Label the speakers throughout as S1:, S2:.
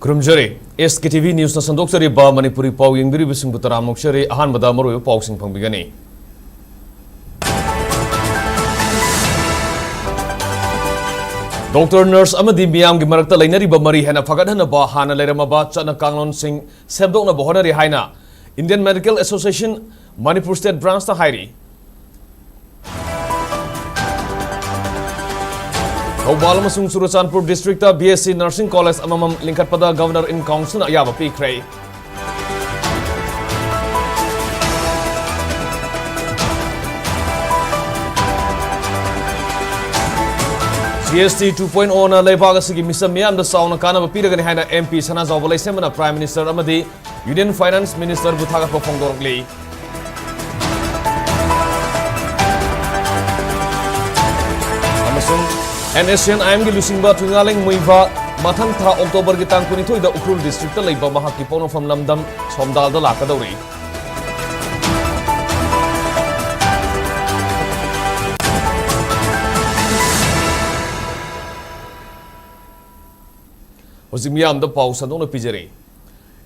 S1: Kurumjare, Sktv'S News na sandok ba Manipuri pau yengdiri bising butara mokshare ahan bada maroyo pau sing pangbigani. Doctor nurse amadi miyam gi marakta lainari ba mari hena fagadhana ba hana lairama ba chana kanglon sing semdok na bohonari haina Indian Medical Association Manipur State Branch ta hairi. Thawbal amasung Surachandpur District ta BSc Nursing College amamam lingkhatpada Governor in Council na ayaba pikhrei. GST 2.0 na leibag asigi misam miyam da sauna kanaba piragani haina MP Sana Zawbalai semana Prime Minister amadi Union Finance Minister buthaga phongdorli. NSN IM gi lusingba tungaling muiba mathang tha October gi tang 22 da Ukrul district ta leiba mahaki ponofam lamdam somdal da lakadori. Hozim yam da pau sanona pijere.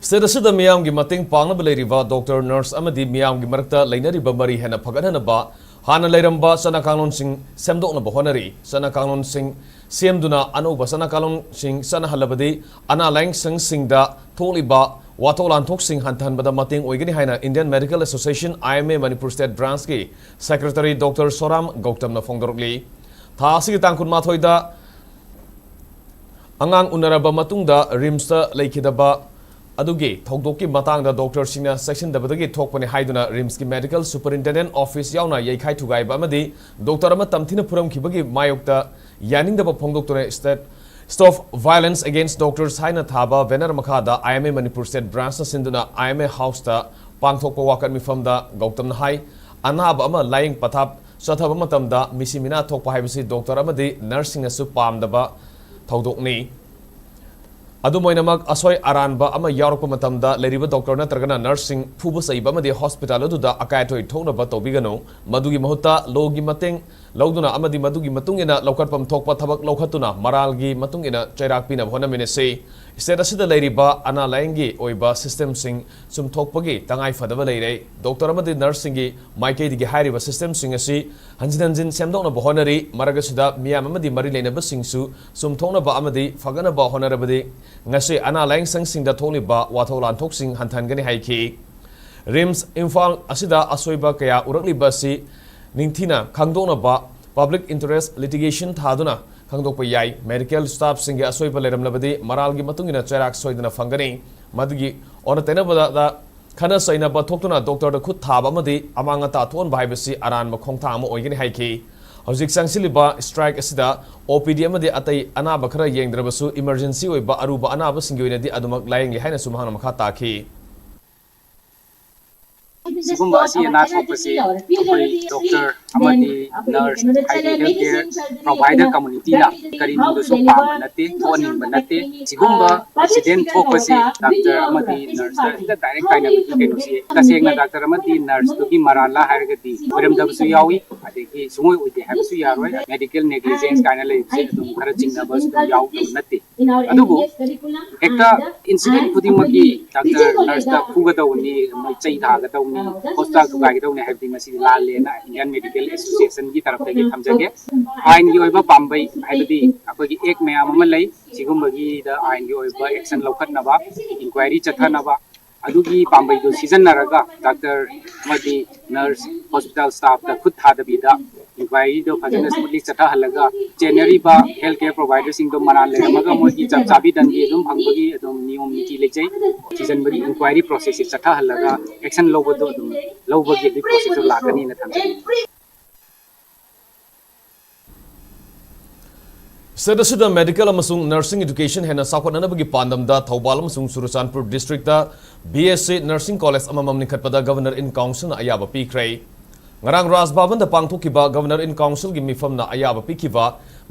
S1: State da miyam gi mating pangna beleiriba doctor nurse amadi miyam gi marakta leinari bamari hena phagadhana ba Hana Lairamba Sana Kanglon Sing Semdok na Bohonari, Sana Kanglon Sing Siemduna Anuba Sana Kanglon Sing Sana Halabadi, Ana Lang Sing Singda, Toliba, Watolan Tok Sing Hantan Bada Mating Oigani Haina Indian Medical Association IMA Manipur State Branch ki Secretary Dr. Soram Gautam na Phongdorli. Tha Sigi Tangkun Mathoida Angang Unaraba Matungda Rimsta Laikidaba Adugi, Togdoki Matanga Doctor Sina Section Dabadagi Tokpani Haiduna Rimski Medical Superintendent Office Yauna Yekai Tugai Bamadi, Dr. Amatamtina Puram Kibagi Mayokta, Yaning the Pongdoctor State Stop Violence Against Doctors Haina Thaba, Vener Makada, IMA Manipur State Branch Sinduna, IMA House ta, Pangtoko Wakan Mifamda, Gautam Hai, Anabama Lying Patap, Satabamatamda, Missimina Tokpa Hibisi, Dr. Amadi, Nursing a Supam Daba, Togdokni. Adumoinamak Asoy Aranba ama Yaropa Matamda, Leriba Doctor Natragana Nursing, Puba Saibama de Hospital Duda, Akaito Tona Bato Bigano, Madugi Mahota, Logi Mating, Lauduna Amadi Madugi Matungina, Lokapam Tokpa Tabak Lokatuna, Maralgi, Matungina, Cherak Pina, Honaminese, Sedasida Leriba, Ana Langi, Oiba, System Sing, Sum Tokpagi, Tangai Fadavalere, Doctor Amadi Nursingi, Maike di Gahariba System Singasi, Hansinanzin Semdona Bohonari, Maragasida, Miamadi Marilena Basingsu, Sum Tona Ba Amadi, Fagana Ba Honorabadi, Ngasi Ana Lang Sang Sing da Toli Ba, Watolan Tok Sing Hantangani Haiki, Rims Imphal Asida Asoiba Kaya Urakli Basi, Nintina, Kangdona Ba, Public Interest Litigation Thaduna, Kangdok Yai, Medical Staff Sing Asoiba Leram Labadi, Maralgi Matungina Cherak Soidana Fangani, Madugi, on a tenabada, Kana Saina Batokuna, Doctor the Kut Tabamadi, Amangata Ton Bibasi, Aran Makongtamo, Oigani Haiki. Hojik Sangsiliba strike asida OPD amadi atai anaba khara yengdrabasu emergency oiba aruba anaba singyoina di adumak layeng li haina sumhana makha taki
S2: Sigumba asi anasopasi koi doctor amadi nurse healthcare provider community na kari mundu so pamanate toning banate sigumba accident focus doctor amadi nurse da direct kind of kenusi tasengna doctor amadi nurse to ki marala hargati oram dabsu yawi adeki sumoi uide habsu yaroi medical negligence kind of like dum khara chingna bas dum yaw nate adugo ekta incident khudimaki doctor nurse ta phugata uni mai chai thaga ta uni hospital to gagi dawne habdi masi la lena Indian Medical Association ki taraf tagi thamjage ain gi oiba pambai haibadi akogi ek mayam ama lai sigumbagi da ain gi oiba action lokhatna ba inquiry chathana ba adugi pambai do season naraga doctor madi nurse hospital staff da khud thadabi da inquiry do phajana smoothly chatha halaga January ba healthcare providers sing do manan le maga moi ki chabi dan gi dum bhangbagi dum niyom niti le chai season bari inquiry process chatha halaga action lobo do dum lobagi di process la kani na tham
S1: Sedasida Medical amasung Nursing Education hena sakwanana bagi pandamda Thawbal amasung Surachandpur District da BSc Nursing College amamam nikhatpada Governor in Council na ayaba pikhrei Ngarang Rajbhavan da pangthokiba Governor in Council gi mifam na ayaba pikiba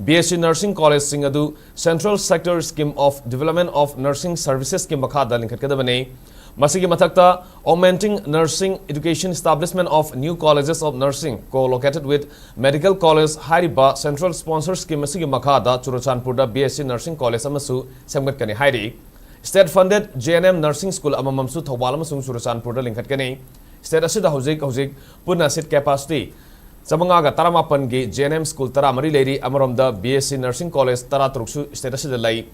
S1: BSc Nursing College singadu Central Sector Scheme of Development of Nursing Services ki makhada linkhatkadabane Masigi matakta augmenting nursing education establishment of new colleges of nursing co-located with Medical College Hariba Central Sponsor Scheme masigi makada Surachandpur da BSc Nursing College amasu semgatkani hairi state funded JNM nursing school amamamsu Thawbal amasung Churachandpur lingkhatkani state asida hojik punna seat capacity Samanga ga taramapan gi JNM school taramari leiri amaromda BSc nursing college taratruksu state asida lai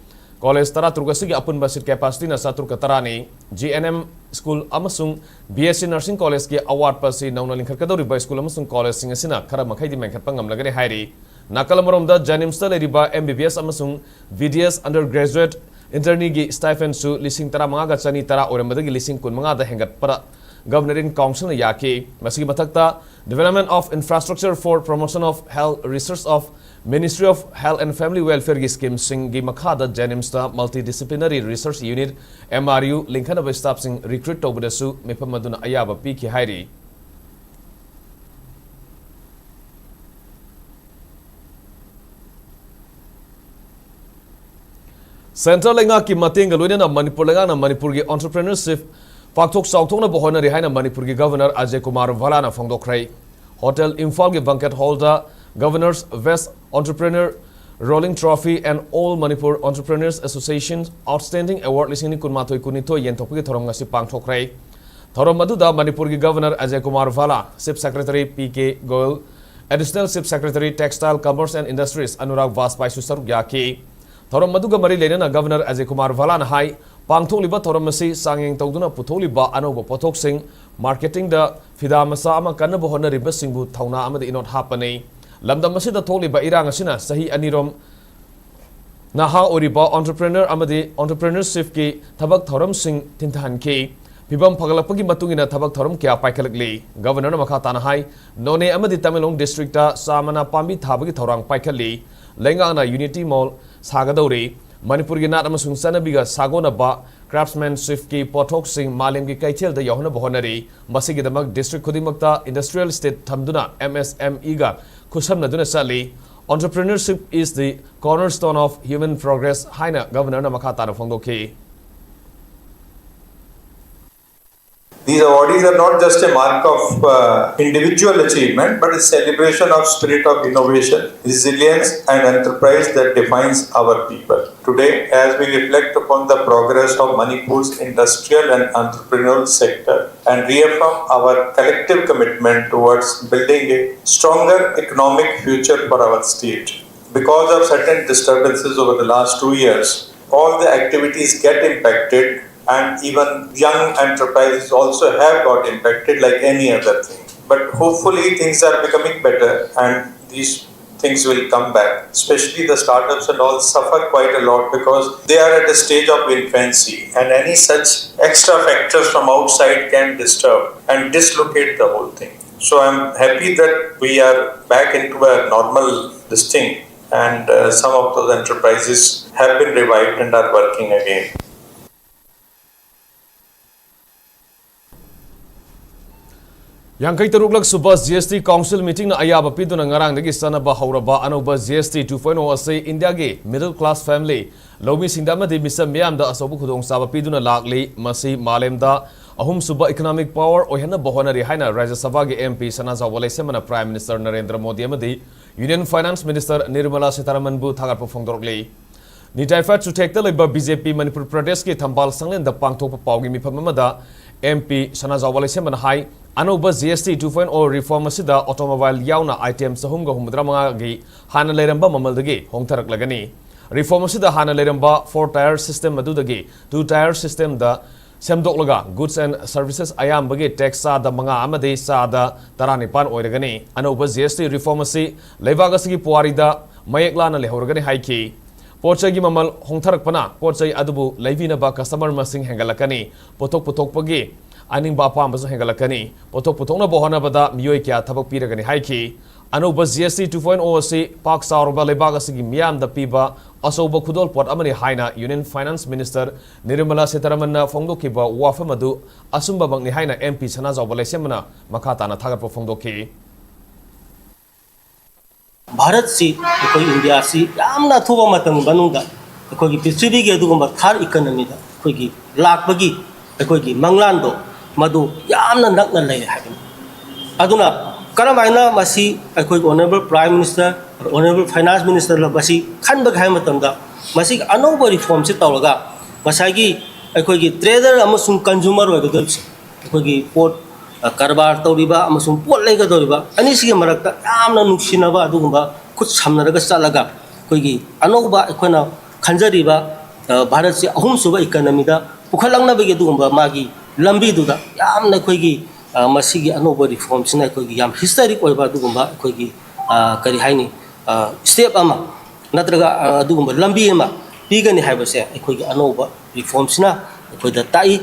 S1: college taratrukasigi apunba seat capacity na satruk tarani JNM school amasung BSc nursing college ki award pasi nauna lingkhatkadori ba school amasung college singasina khara makhaidi menkhatpa ngamlagani hairi Nakalamoromda Janimsta leriba MBBS amasung VDS undergraduate internee gi stipend su lising tara mga chani tara oramada gi lising kun mga da hengat para Governor in Council na yaki masigi matakta Development of Infrastructure for Promotion of Health Research of Ministry of Health and Family Welfare gi scheme sing gi makhada Janimsta Multidisciplinary Research Unit MRU linkhana ba staff sing recruit tobada su mepamaduna ayaba pi ki hairi Central Lenga ki mating loina Manipur lenga na Manipur gi entrepreneurship pakthok sauthok na bohona ri haina Manipur gi governor Ajay Kumar Vala na phongdokrai hotel Imphal gi banquet hall da governors West Entrepreneur Rolling Trophy and All Manipur Entrepreneurs Association Outstanding Award lising ni kunmatoi kunito yenthok gi thorom ngasi pangthokrai thorom madu da Manipur gi governor Ajay Kumar Vala Chief Secretary PK Goel Additional Chief Secretary Textile Commerce and Industries Anurag Vaspai susar yaki Thorom maduga mari lena Governor Ajay Kumar Vala na hai pangtholiba thorom masi sangeng tawduna putholiba anoba pothok sing marketing da fida masa ama kanna bohona riba singbu thauna amadi inot hapani lamdam masi da tholiba irang asina sahi anirom na ha oriba entrepreneur amadi entrepreneurship ki thabak thorom sing tinthan ki Pibam pagalapagi matungina thabak thorom kya paikhalakli Governor na makha tana hai none amadi Tamelong district ta samana pambi thabagi thorang paikhali lenga na Unity Mall Sagadori, Manipur gi nat amasung sanabiga sagona ba craftsmanship ki pothok sing malim gi kaichel da yohna bohonari masigi damak district khudimakta industrial state thamduna MSME ga khusamna duna sali entrepreneurship is the cornerstone of human progress haina governor na makha tana phongdoki
S3: These awardees are not just a mark of individual achievement, but a celebration of spirit of innovation, resilience, and enterprise that defines our people. Today, as we reflect upon the progress of Manipur's industrial and entrepreneurial sector and reaffirm our collective commitment towards building a stronger economic future for our state. Because of certain disturbances over the last 2 years, all the activities get impacted. And even young enterprises also have got impacted like any other thing. But hopefully things are becoming better and these things will come back. Especially the startups and all suffer quite a lot because they are at a stage of infancy and any such extra factors from outside can disturb and dislocate the whole thing. So I'm happy that we are back into a normal this thing and some of those enterprises have been revived and are working again.
S1: Yangkai Taruklak Suba GST Council meeting na ayaba piduna ngarang dagi sanaba hauraba anoba GST 2.0 ase India ge middle class family lomi singdama de misam miam da asobu khudong saba piduna lakli masi malemda ahum suba economic power ohena bohonari haina Rajya Sabha ge MP Sanaja Walaisemana Prime Minister Narendra Modi amadi Union Finance Minister Nirmala Sitharaman bu thagar phongdorkli Nitai Fat to take the Labour BJP Manipur Pradesh ki thambal sanglen da pangthok pawgi mifam amada MP Sanaja Walaisemana hai Anoba GST 2.0 reform asida automobile yauna item sahumga humdramanga gi hana leramba mamaldagi hongtarak lagani reform asida hana leramba 4-tier system madudagi 2-tier system da semdoklaga goods and services ayambagi tax sa da manga amade sa da taranipan oiragani anoba GST reform asi levagasigi puari da mayeklana lehorgani haiki Pochai gi mamal hongtarakpana pochai adubu leivina ba customer masing hengalakani potok pagi Aning bapa ambasu hengalakani potok potongna bohana bada miyoi kya thabak piragani haiki anuba GST 2.0 asi pak saurba lebaga sigi miyam da piba asoba khudol pot amani haina Union Finance Minister Nirmala Sitharaman na phongdokiba wafamadu asumba bangni haina MP Sanaja Walaisemana makata na thagar phongdoki
S4: Bharat si ekoi India si yamna thoba matang banungda ekoi prithvi ge adugumba thar economy da ekoi gi lakbagi ekoi gi manglando Madu yamna nakna lay happen. Aduna karamaina masi ekoi honorable Prime Minister or honorable Finance Minister la masi khanba gai matamda masi anoba reform si tawlaga masagi ꯑꯩꯈꯣꯏꯒꯤ trader ꯑꯃꯁꯨꯡ consumer ꯑꯣꯏꯒꯗꯧꯔꯤꯕꯁꯦ ꯑꯩꯈꯣꯏꯒꯤ ꯄꯣꯠ ꯀꯔꯕꯥꯔ ꯇꯧꯔꯤꯕ ꯑꯃꯁꯨꯡ ꯄꯣꯠ ꯂꯩꯒꯗꯧꯔꯤꯕ ꯑꯅꯤꯁꯤꯒꯤ ꯃꯔꯛꯇ ꯌꯥꯝꯅ ꯅꯨꯡꯁꯤꯅꯕ ꯑꯗꯨꯒꯨꯝꯕ ꯈꯨꯠ ꯁꯝꯅꯔꯒ ꯆꯠꯂꯒ ꯑꯩꯈꯣꯏꯒꯤ ꯑꯅꯧꯕ ꯑꯩꯈꯣꯏꯅ ꯈꯟꯖꯔꯤꯕ ꯚꯥꯔꯠꯁꯤ ꯑꯍꯨꯝꯁꯨꯕ ꯏꯀꯣꯅꯣꯃꯤꯗ ꯄꯨꯈꯠꯂꯛꯅꯕꯒꯤ ꯑꯗꯨꯒꯨꯝꯕ ꯃꯥꯒꯤ ꯂꯝꯕꯤꯗꯨꯗ ꯌꯥꯝꯅ ꯑꯩꯈꯣꯏꯒꯤ ꯃꯁꯤꯒꯤ ꯑꯅꯧꯕ ꯔꯤꯐꯣꯔꯝꯁꯤꯅ ꯑꯩꯈꯣꯏꯒꯤ ꯌꯥꯝ ꯍꯤꯁꯇꯣꯔꯤꯛ ꯑꯣꯏꯕ ꯑꯗꯨꯒꯨꯝꯕ ꯑꯩꯈꯣꯏꯒꯤ ꯀꯔꯤ ꯍꯥꯏꯅꯤ ꯁ꯭ꯇꯦꯞ ꯑꯃ ꯅꯠꯇ꯭ꯔꯒ ꯑꯗꯨꯒꯨꯝꯕ ꯂꯝꯕꯤ ꯑꯃ pigani haibase akhoi gi anoba reforms na akhoi da tai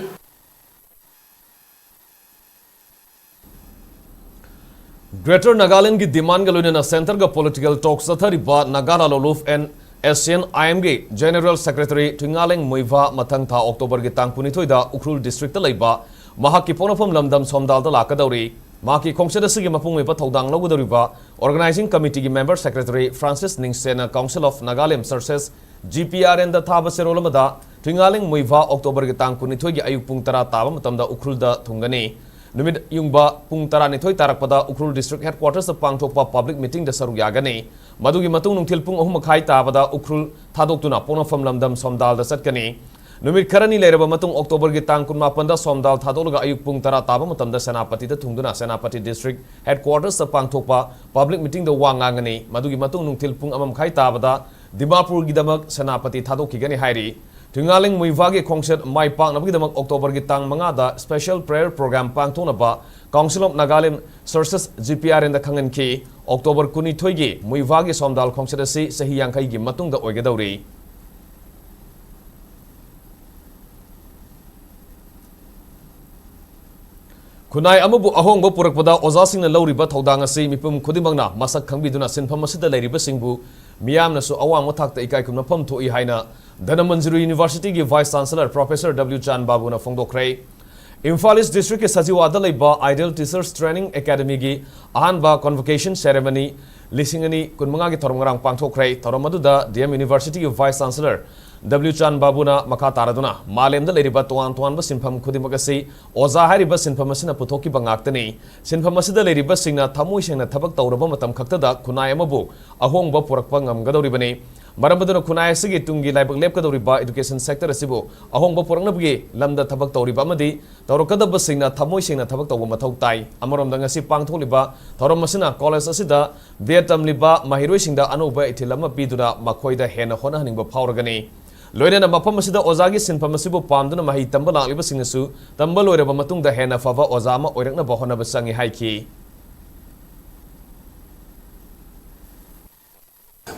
S1: Greater Nagaland ki demand ga loina center ga political talks athari ba Nagara Loluf and ASEAN IMG General Secretary Tungaleng Muiva mathang tha October gi tang punithoi da Ukhrul district ta leiba mahaki ponafam lamdam somdal da lakadauri maki khongset asigi mapung me pa thodang logudori ba organizing committee gi member secretary Francis Ningsena Council of Nagaland Services GPRN da thaba serolamada Tungaleng Muiva October gi tang punithoi gi ayuk pung tara taba matamda Ukhrul da thungani Numid Yungba Pung Taranithoi Tarakpada Ukhrul District Headquarters the Pangthokpa Public Meeting the Sarugagani Madugi Matung Nungtil Pung Humakai Tabada Ukhrul Thadoktuna Ponafam Lamdam Somdal the Satkani Numid Karani Leraba Matung October Gitang Kunmapanda Somdal Thadolaga Ayuk Pung Tara Taba Matam the Senapati the Tungduna Senapati District Headquarters the Pangthokpa Public Meeting the Wangangani Madugi Matung Nungtil Pung Amamkai Tabada Dimapur Gidamak Senapati Thadokigani Hairi Tungaleng Muivagi Kongset Mai Pang Nabidamak October Gitang Mangada Special Prayer Program Pangtonaba Council of Nagaland Services GPR in the Kangan Ki October Kuni Toigi Muivagi Somdal Kongset Si Sahi Yankai Gi Matung the Oigadauri Kunai Amabu Ahongo Purakpada Ozasing the Lori Bat Hodangasi Mipum Kudimangna Masak Kambiduna Sinpamasida Lady Singbu Miam Nasu Awang Watak the Ikai Kumapam to Ihaina Danamanjuru University ki Vice Chancellor Professor W. Chan Babu na Fongdokre Imphal District ki Sajiwa Dalaiba Ideal Teachers Training Academy ki Ahanba Convocation Ceremony Lisingani Kunmanga ki Thorongrang Pangthokre Thoromaduda DM University ki Vice Chancellor W. Chan Babu na Makha Taraduna Malem da Leriba Tuan Tuan ba Sinpham Khudimagasi Oza Hariba Sinphamasina Putoki Bangaktani Sinphamasida Leriba Singna Thamui Sengna Thabak Tawraba Matam Khaktada Kunai Amabu Ahongba Purakpa Ngamgadoribani Marambaduna Kunai Sigi Tungi Laibak Lepkadoriba Education Sector Asibu Ahongba Purangnabgi Lamda Thabak Tawriba Amadi Tawrokadaba Singna Thamui Sengna Thabak Tawba Mathau Tai Amarom Dangasi Pangtholiba Tawromasina College Asida Vietnam Liba Mahiroi Singda Anuba Itilama Piduna Makhoida Hena Hona Haningba Pauragani Loina Mapam Masida Ozagi Sinpamasibu Pamduna Mahi Tambala Liba Singasu Tambalo Matung the Hena Fava Ozama Oirana Bahona Basangi Haiki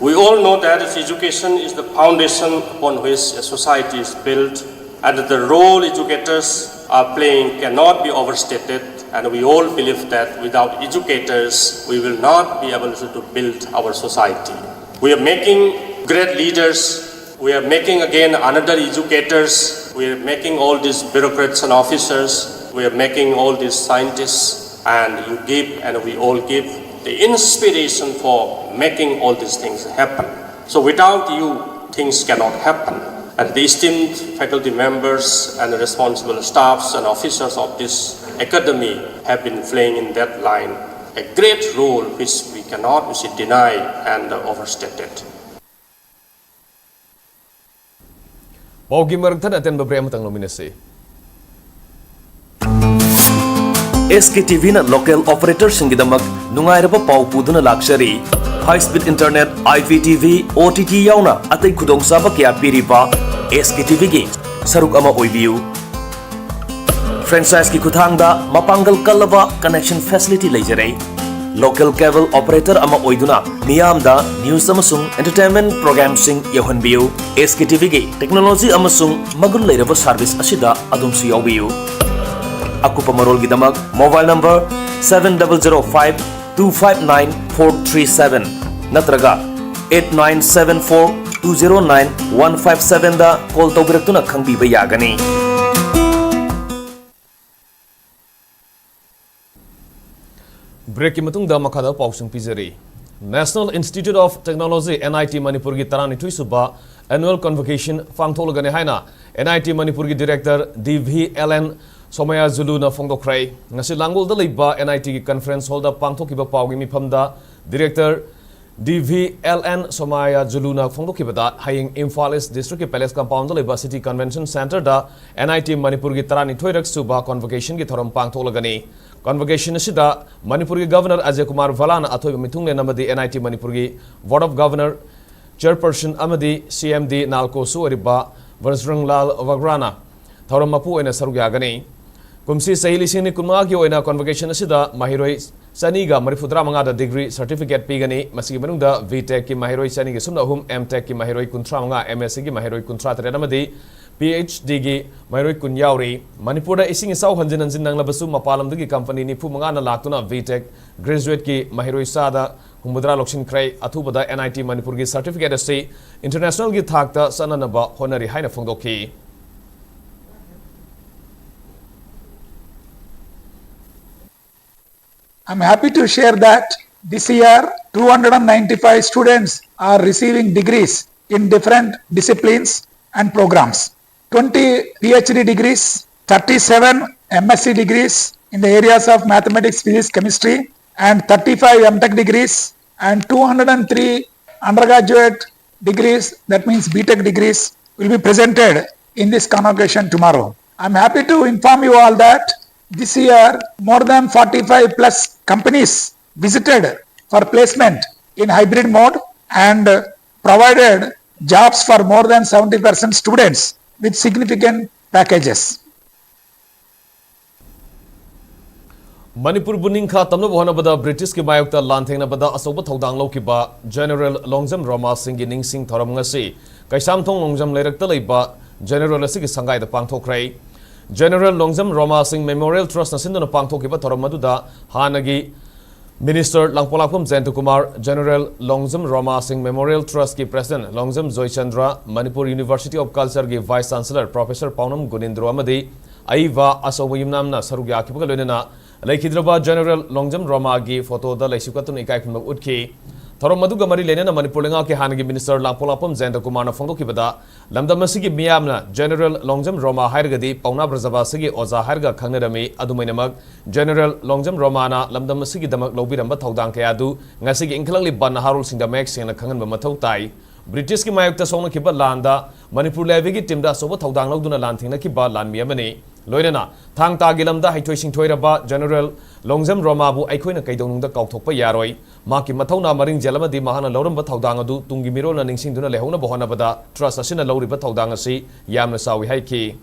S5: We all know that education is the foundation upon which a society is built, and that the role educators are playing cannot be overstated, and we all believe that without educators, we will not be able to build our society. We are making great leaders, we are making again another educators, we are making all these bureaucrats and officers, we are making all these scientists, and you give and we all give the inspiration for making all these things happen. So without you, things cannot happen. And the esteemed faculty members and the responsible staffs and officers of this academy have been playing in that line a great role which we cannot deny and overstate it.
S1: Paugi Maragtan aten babrema tang nominasi
S6: SKTV na local operators singidamak nungairaba pau puduna luxury high speed internet IPTV OTT yauna atay khudong saba kya piriba SKTV gi saruk ama oibiu franchise ki khuthangda mapangal kalaba connection facility leijare local cable operator ama oiduna miyamda news amasung entertainment program sing yohanbiu SKTV gi technology amasung magul leiraba service asida adumsu yaubiu Akupa Marol Gidamak, mobile number 7005-259-437, Natraga 8974-209-157 da call Taubiratuna Kangbi Bayagani.
S1: Breaking Matung da Makada Pausung Pizari. National Institute of Technology NIT Manipur gi Tarani Tuisuba annual convocation Fangtologani Haina NIT Manipur gi Director DVLN Somaya Zulu na Fongdokrai Ngasi Langol da Liba NIT ki conference hall da Pangthokiba Paugi Miphamda Director DVLN Somaya Juluna Fongdokibada Haying Imphal East District Palace Compound Liba City Convention Center da NIT Manipur gi Tarani Thoirak Suba convocation gi thoram pangtholagani convocation asida Manipur gi Governor Ajay Kumar Valana athoi mitungne namadi NIT Manipur gi Board of Governor Chairperson Amadi CMD Nalko Suariba Vansrang Lal Vagrana thoram mapu ena sarugyagani Kumsi Sahili Sini Kumagi oina convocation asida Mahiroi Saniga Marifudra Mangada degree certificate pigani Masi Manunda VTech ki Mahiroi Sani Sumna Hum MTech ki Mahiroi Kuntra Manga MSc ki Mahiroi Kuntra Tredamadi PhD gi Mahiroi Kunyauri Manipura ising Sau Hanjin Anjin Nang Labasu Mapalam Digi Company ni Pumangana Laktuna VTech graduate ki Mahiroi Sada Humudra Lokshin Kray Atubada NIT Manipur gi certificate ase international gi thakta sananaba honari haina phongdoki
S7: I'm happy to share that this year 295 students are receiving degrees in different disciplines and programs. 20 PhD degrees, 37 MSc degrees in the areas of mathematics, physics, chemistry, and 35 MTech degrees and 203 undergraduate degrees, that means BTech degrees, will be presented in this convocation tomorrow. I'm happy to inform you all that this year, more than 45 plus companies visited for placement in hybrid mode and provided jobs for more than 70% students with significant packages.
S1: Manipur Buninka Tamno Bohanabada British ki Mayokta Lanthena Bada Asoba Thodang Lokiba General Longjam Rama Singh Ning Singh Thoram Ngasi Kaisam Thong Longjam Lerakta Leiba General Asiki Sangai the Pangthokrai General Longjam Rama Singh Memorial Trust Nasindona Pangthokiba Thorammaduda Hanagi Minister Langpolapum Zentukumar General Longjam Rama Singh Memorial Trust ki President Longjam Zoychandra Manipur University of Culture ki Vice Chancellor Professor Paunam Gunindro Amadi Aiva Asoba Yumnamna Sarugya Kipuga Lunena Laikhidraba General Longjam Rama gi photo da Laisukatun Ikai Kumba Utki Thorammaduga Mari Lenena Manipuringa ki Hanagi Minister Langpolapum Zentukumar na Phongdokibada Lamdamasigi Miyamna General Longjam Rama Hairgadi Pauna Brazabasigi Oza Harga Kangnadami Adumainamak General Longjam Romana Lamdamasigi Damak Lobiramba Thodang Kayadu Ngasigi Inkalali Ban Harul Singdamek Singna Kangan Mathau Tai British ki Mayokta Sona Kiba Landa Manipur Levigi Timda Soba Thodang Loduna Lanthina Kiba Lan Miyamani Loinana Thang Tagilamda Haitoi Sing Thoiraba General Longjam Roma bu Aikoina Kaidonunda Kauthokpa Yaroi Maki Mathona Maring Jelama di Mahana Loramba Thodangadu Tungi Mirona Ningsingduna Lehona Bohanabada Trust Asina Loriba Thodangasi Yamna Sawi Haiki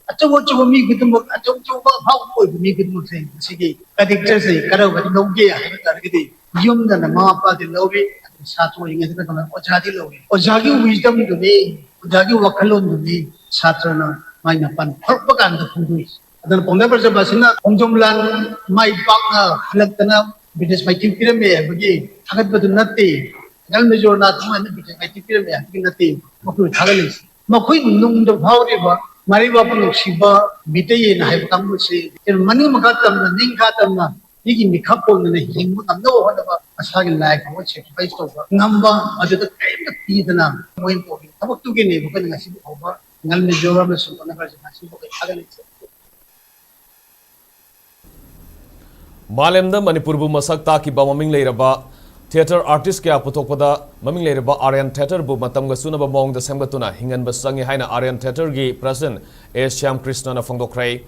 S8: Achawa mi gudumuk achawa how mi gudumuk say sige kadikter say karaw gadi logge ya targedi yum na ma pa de loge satwa inge na kana ojadi loge ojagi wisdom du ni ojagi wakalon du ni satra na mai na pan phorpa kan da phungui adan pongda par basina ongjomlan mai pak na halaktana business mai kim pirame bagi thagat badu natte gal me jor na thama na business mai kim pirame ki natte makui thagalis makui nung do bhauri ba Mari bapu nuksiba bitaye na hai kamu se mani makatam na ningkatam na igi mikhapo na hingu tamno hoda ba asagi lai ko che pai sto ba ngamba adu ta kai na ti dana moin ko tabak tu ge ne ba na si ko ba ngal me jora me su na ba si ko aga le
S1: Malemda Manipur bu masak ta ki ba maming leiraba Theatre artist kya puthokpada maming leiraba Aryan Theatre bu matamga sunaba mongda semgatuna hingan basangi haina Aryan Theatre gi president S Shyam Krishna na phongdokrai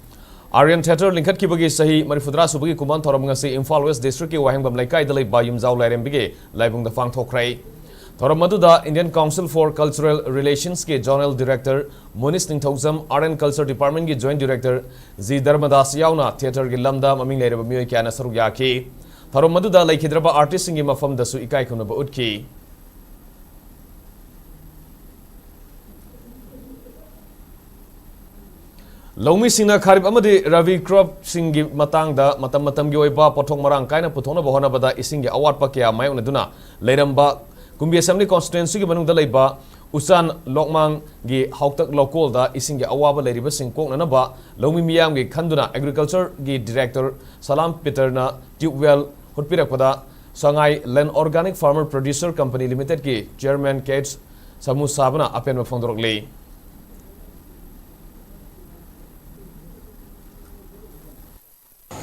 S1: Aryan Theatre lingkhat kibagi sahi Marifudra subagi kuman thoram ngasi Imphal West district ki wahengbam laikai dalai bayum jaw lairem bige laibung da phangthokrai thoram maduda Indian Council for Cultural Relations ki General Director Munis Ningthauzam Art and Culture Department ki Joint Director Z Dharmadas yauna theatre gi lamda maming leiraba miyoi kya na sarugya ki Thoram maduda laikhidraba artist singi mafam dasu ikai khunaba utki Laumi singna kharib amadi Ravi crop singi matangda matam gi oiba pothok marang kaina puthona bahona bada isingi award pa kya mayona duna leiramba Kumbi Assembly constituency gi manungda leiba Usan Lokmang gi hauktak local da isingi awaba leiriba singkok nanaba Laumi miyam gi khanduna agriculture gi director Salam Peter na tubewell hutpirakpada Sangai Land Organic Farmer Producer Company Limited ki chairman Kates Samu Sabana apen mafongdorokli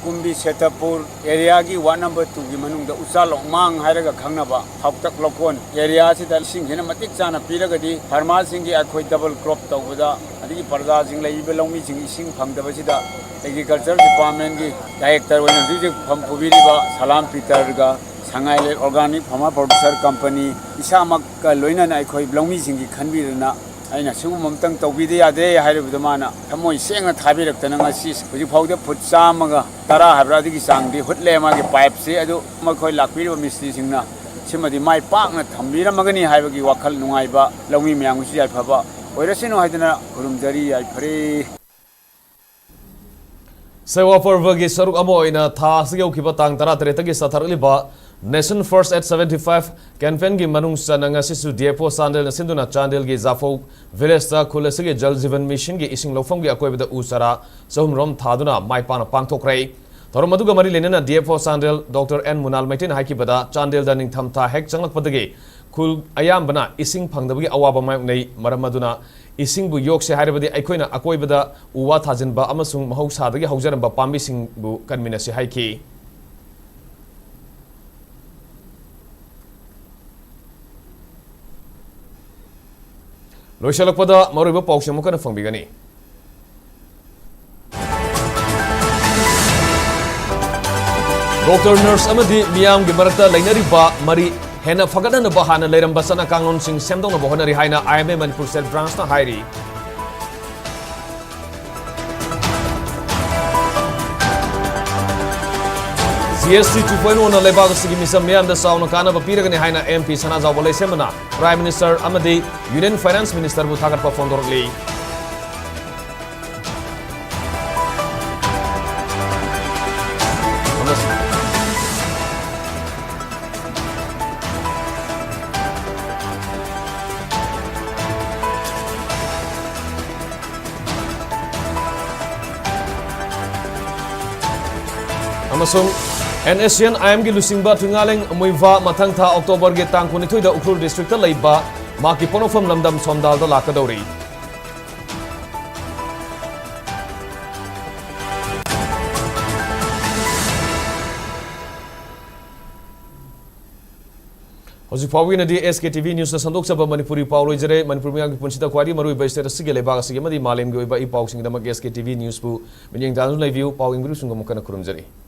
S9: Kumbi Setapur area gi one number 2 gi manung da usa lokmang hairaga khangnaba thautak lokon area sida sing hena matik chana piragadi farmer sing gi akhoi double crop tawbada adigi parda sing leibe longmi sing ising phangdaba sida agriculture department gi director oina ri pham pubiriba Salam Peter ga Sangai organic farmer producer company isamak ka loina na akhoi longmi sing gi khanbirna aina sugu mamtang tawbide yade hairabda mana thamoi senga thabirakta ngasi huji phawda phut chamaga tara habra digi sangdi hutle ma gi pipe se adu makhoi lakpiriba mistri singna simadi mai pakna thambira magani haibagi wakhal nungaiba longmi myangusi yai phaba oirasino haidana kurumjari yai phare
S1: Sewa Parvagi Saruk Amoina Thas Yokiba Tang Taratagi Satarliba Nation First at 75 campaign gi manung sananga sisu depo sandel sinduna chandel gi zafo village ta khulasi jal jivan mission gi ising lofam gi akoi bada usara sohum rom thaduna maipana pangthokrai thormadu ga mari lenena depo sandel Dr N Munal Maitin haiki bada chandel daning thamtha hek changlak padagi khul ayam bana ising phangdabagi awaba mai nei maramaduna ising bu yok se haribadi aikoina akoi bada uwa thajin ba amasung mahausa dagi haujaram ba pambi sing bu kanminasi haiki Loishalakpada Maruba Paushamukana Fambigani. Dr. Nurse Amadi Miam Gimarata Lainariba Mari Hena Fagana Bahana Leram Basana Kangon Sing Semdon Bohana Rihaina IMA Manipur State Branch na Hairi. CSC 2.1 na lebaga sigi misam miyam da sauna kana papiragani haina MP sana zawale semana Prime Minister Amadi Union Finance Minister bu thagar pa fondorli Amasung NSN IM gi lusingba tungaleng muiva mathang tha October ge tang 22 da Ukrul district ta leiba maki ponofam lamdam sondal da lakadori Hoji pawgi na di SKTV news na sandok sa Manipuri Paulo jere Manipur mi ang punchita kwari marui ba state sige leiba sige madi malem ge ba I paw sing da mag SKTV news bu minyang dan live view pawing biru sungam kana kurum jere